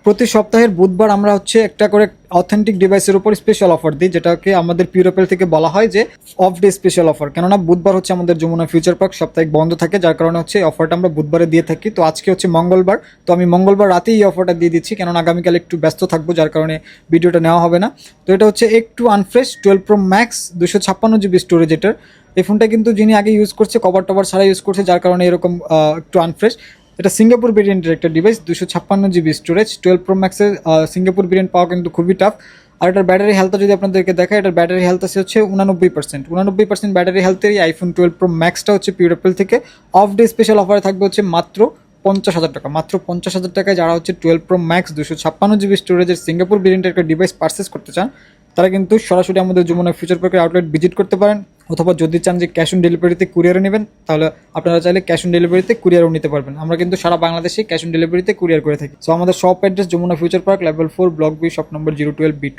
প্রতি সপ্তাহের বুধবার আমরা হচ্ছে একটা করে অথেন্টিক ডিভাইসের উপর স্পেশাল অফার দিই, যেটাকে আমাদের পিউরোপেল থেকে বলা হয় যে অফ ডে স্পেশাল অফার। কেননা বুধবার হচ্ছে আমাদের যমুনা ফিউচার পার্ক সাপ্তাহিক বন্ধ থাকে, যার কারণে হচ্ছে এই অফারটা আমরা বুধবারে দিয়ে থাকি। তো আজকে হচ্ছে মঙ্গলবার, তো আমি মঙ্গলবার রাতেই এই অফারটা দিয়ে দিচ্ছি, কেননা আগামীকাল একটু ব্যস্ত থাকবো, যার কারণে ভিডিওটা নেওয়া হবে না। তো এটা হচ্ছে একটু আনফ্রেশ 12 Pro Max 256 GB স্টোরেজ এটার। এই ফোনটা কিন্তু যিনি আগে ইউজ করছে কভার টভার ছাড়া ইউজ করছে, যার কারণে এরকম একটু আনফ্রেশ। এটা সিঙ্গাপুর ভেরিয়েন্টের একটা ডিভাইস, 256 GB স্টোরেজ 12 Pro Max-এর সিঙ্গাপুর ভেরিয়েন্ট পাওয়া কিন্তু খুবই টাফ। আর এটার ব্যাটারি হেলথটা যদি আপনাদেরকে দেখায়, এটার ব্যাটারি হেলথ আছে হচ্ছে 89%। ব্যাটারি হেলথের এই আইফোন 12 Pro Max-টা হচ্ছে পিউরোপেল থেকে অফ ডে স্পেশাল অফারে থাকবে হচ্ছে মাত্র 50,000 টাকা। মাত্র 50,000 টাকায় যারা হচ্ছে 12 Pro Max 256 GB স্টোরেজের সিঙ্গাপুর ভেরিয়েন্টের একটা ডিভাইস পারচেস করতে চান, তারা কিন্তু সরাসরি আমাদের যমুনা ফিউচার পার্কের আউটলেট ভিজিট করতে পারেন, অথবা যদি চান যে ক্যাশ অন ডেলিভারিতে কুরিয়ারে নেবেন, তাহলে আপনারা চাইলে ক্যাশ অন ডেলিভারিতে কুরিয়ারও নিতে পারবেন। আমরা কিন্তু সারা বাংলাদেশে ক্যাশ অন ডেলিভারিতে কুরিয়ার করে থাকি। সো আমাদের shop address Jamuna future park, level 4, block B, shop number 012B2।